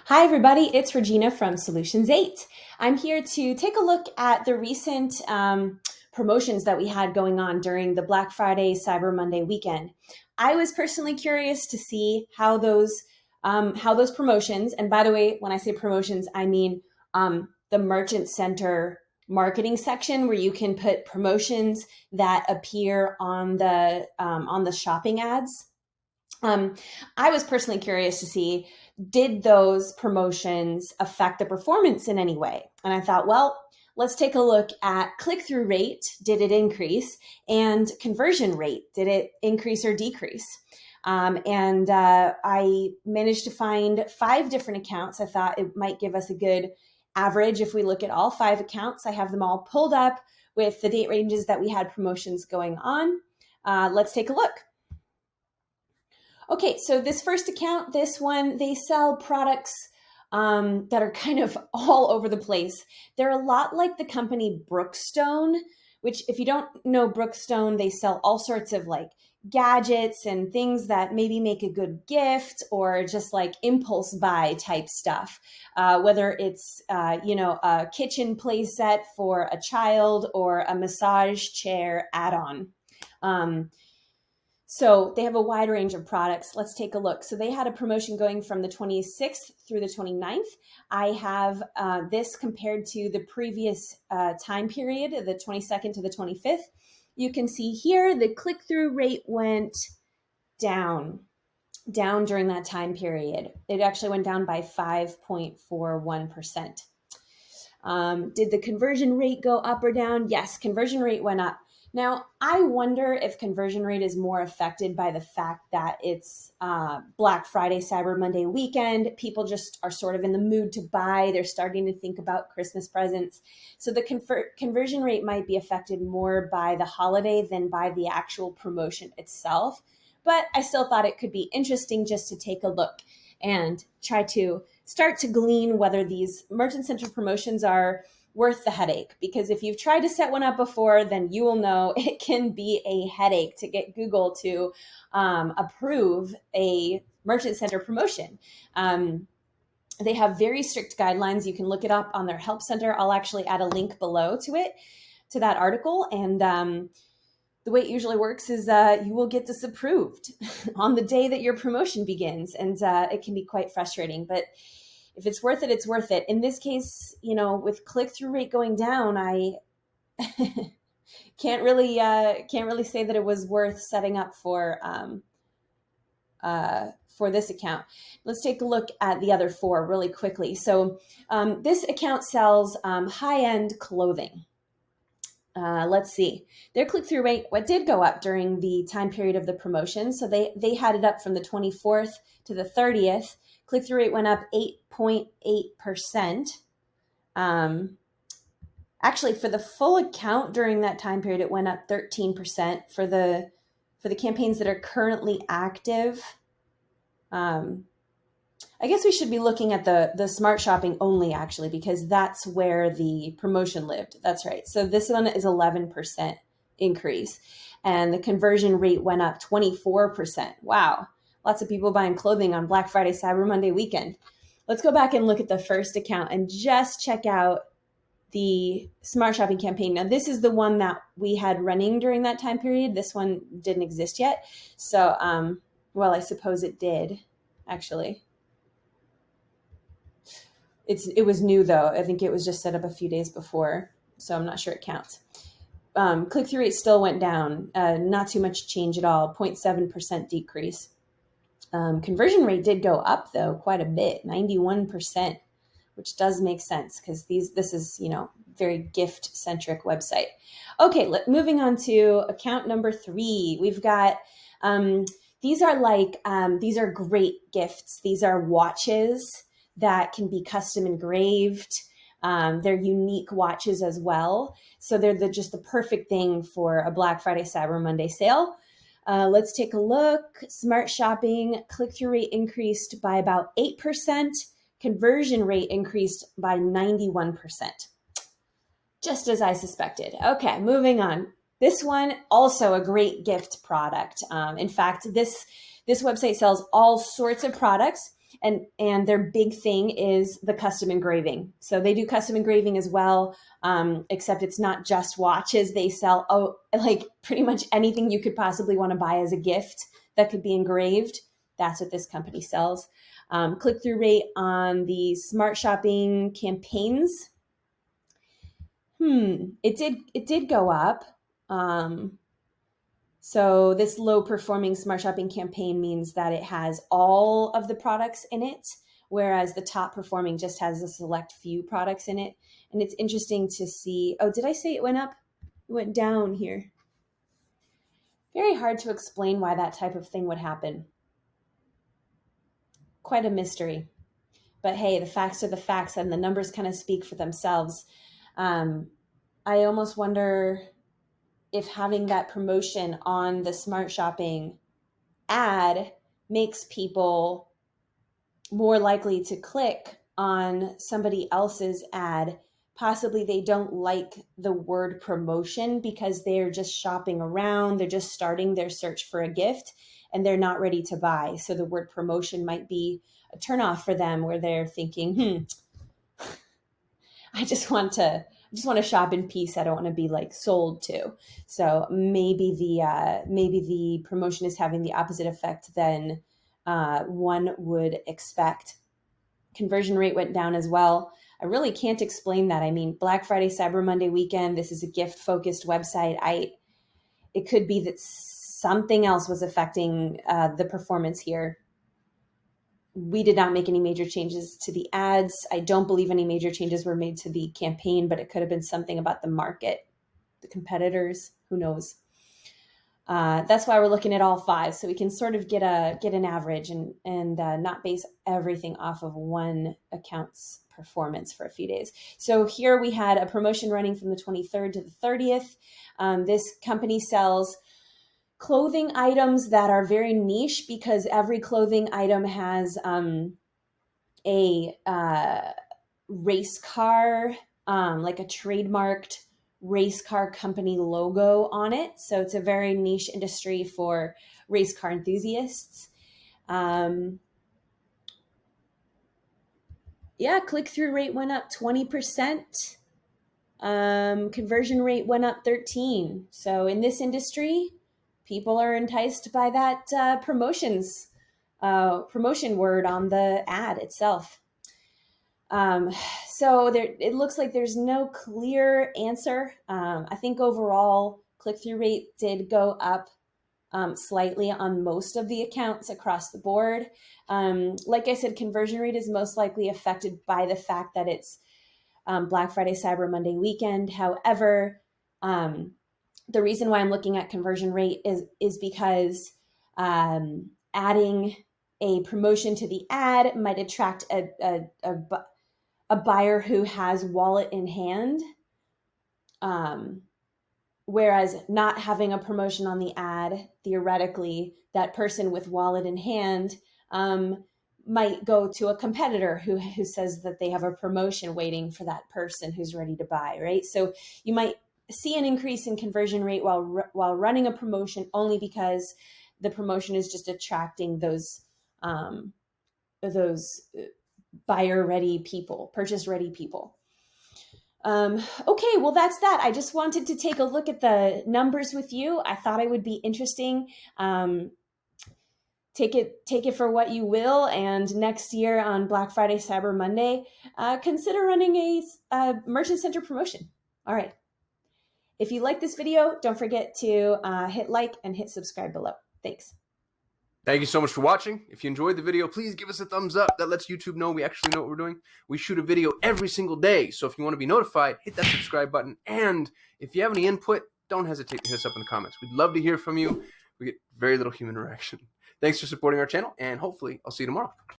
Hi, everybody. It's Regina from Solutions 8. I'm here to take a look at the recent promotions that we had going on during the Black Friday, Cyber Monday weekend. I was personally curious to see how those promotions, and by the way, when I say promotions, I mean the Merchant Center marketing section where you can put promotions that appear on the shopping ads. Um, I was personally curious to see, did those promotions affect the performance in any way? And I thought, well, let's take a look at click-through rate. Did it increase? And conversion rate, did it increase or decrease? And I managed to find 5 different accounts. I thought it might give us a good average if we look at all 5 accounts. I have them all pulled up with the date ranges that we had promotions going on. Let's take a look. Okay, so this first account, this one, they sell products that are kind of all over the place. They're a lot like the company Brookstone, which if you don't know Brookstone, they sell all sorts of like gadgets and things that maybe make a good gift or just like impulse buy type stuff. Whether it's, a kitchen play set for a child or a massage chair add-on. So they have a wide range of products. Let's take a look. So they had a promotion going from the 26th through the 29th. I have this compared to the previous time period, the 22nd to the 25th. You can see here the click-through rate went down during that time period. It actually went down by 5.41%. Did the conversion rate go up or down? Yes, conversion rate went up. Now, I wonder if conversion rate is more affected by the fact that it's Black Friday, Cyber Monday weekend. People just are sort of in the mood to buy. They're starting to think about Christmas presents. So the conversion rate might be affected more by the holiday than by the actual promotion itself. But I still thought it could be interesting just to take a look and try to start to glean whether these Merchant Center promotions are worth the headache. Because if you've tried to set one up before, then you will know it can be a headache to get Google to approve a Merchant Center promotion. They have very strict guidelines. You can look it up on their help center. I'll actually add a link below to that article. And the way it usually works is you will get disapproved on the day that your promotion begins. And it can be quite frustrating. But if it's worth it, it's worth it. In this case, with click-through rate going down, I can't really say that it was worth setting up for this account. Let's take a look at the other 4 really quickly. So this account sells high-end clothing. Let's see. Their click-through rate did go up during the time period of the promotion. So they had it up from the 24th to the 30th. Click-through rate went up 8.8%. Actually, for the full account during that time period, it went up 13%. For the campaigns that are currently active, I guess we should be looking at the smart shopping only, actually, because that's where the promotion lived. That's right. So this one is 11% increase, and the conversion rate went up 24%. Wow. Lots of people buying clothing on Black Friday, Cyber Monday weekend. Let's go back and look at the first account and just check out the smart shopping campaign. Now, this is the one that we had running during that time period. This one didn't exist yet. So, well, I suppose it did, actually. It was new, though. I think it was just set up a few days before, so I'm not sure it counts. Click-through rate still went down. Not too much change at all, 0.7% decrease. Conversion rate did go up, though, quite a bit, 91%, which does make sense because this is, very gift-centric website. Okay, moving on to account number 3. We've got, these are great gifts. These are watches that can be custom engraved. They're unique watches as well. So they're just the perfect thing for a Black Friday, Cyber Monday sale. Let's take a look. Smart shopping, click-through rate increased by about 8%. Conversion rate increased by 91%. Just as I suspected. Okay, moving on. This one, also a great gift product. In fact, this website sells all sorts of products. and their big thing is the custom engraving. So they do custom engraving as well, except it's not just watches. They sell like pretty much anything you could possibly want to buy as a gift that could be engraved. That's what this company sells. Click-through rate on the smart shopping campaigns. It did go up. So this low performing smart shopping campaign means that it has all of the products in it, whereas the top performing just has a select few products in it. And it's interesting to see, oh, did I say it went up? It went down here. Very hard to explain why that type of thing would happen. Quite a mystery. But hey, the facts are the facts and the numbers kind of speak for themselves. I almost wonder if having that promotion on the smart shopping ad makes people more likely to click on somebody else's ad. Possibly they don't like the word promotion because they're just shopping around. They're just starting their search for a gift and they're not ready to buy. So the word promotion might be a turnoff for them where they're thinking, I just want to shop in peace. I don't want to be like sold to. So maybe the promotion is having the opposite effect than one would expect. Conversion rate went down as well. I really can't explain that. I mean, Black Friday, Cyber Monday weekend, this is a gift focused website. It could be that something else was affecting the performance here. We did not make any major changes to the ads. I don't believe any major changes were made to the campaign, but it could have been something about the market, the competitors, who knows. That's why we're looking at all five, so we can sort of get an average and not base everything off of one account's performance for a few days. So here we had a promotion running from the 23rd to the 30th. This company sells clothing items that are very niche because every clothing item has a race car, like a trademarked race car company logo on it. So it's a very niche industry for race car enthusiasts. Click-through rate went up 20%. Conversion rate went up 13%. So in this industry, people are enticed by that promotion word on the ad itself. So it looks like there's no clear answer. I think overall click-through rate did go up slightly on most of the accounts across the board. Like I said, conversion rate is most likely affected by the fact that it's Black Friday, Cyber Monday weekend. However, the reason why I'm looking at conversion rate is because adding a promotion to the ad might attract a buyer who has wallet in hand, whereas not having a promotion on the ad, theoretically, that person with wallet in hand might go to a competitor who says that they have a promotion waiting for that person who's ready to buy, right? So you might see an increase in conversion rate while running a promotion only because the promotion is just attracting those buyer-ready people, purchase-ready people. Okay, well, that's that. I just wanted to take a look at the numbers with you. I thought it would be interesting. Take it for what you will. And next year on Black Friday, Cyber Monday, consider running a Merchant Center promotion. All right. If you like this video, don't forget to hit like and hit subscribe below. Thanks. Thank you so much for watching. If you enjoyed the video, please give us a thumbs up. That lets YouTube know we actually know what we're doing. We shoot a video every single day, so if you want to be notified, hit that subscribe button. And if you have any input, don't hesitate to hit us up in the comments. We'd love to hear from you. We get very little human interaction. Thanks for supporting our channel, and hopefully I'll see you tomorrow.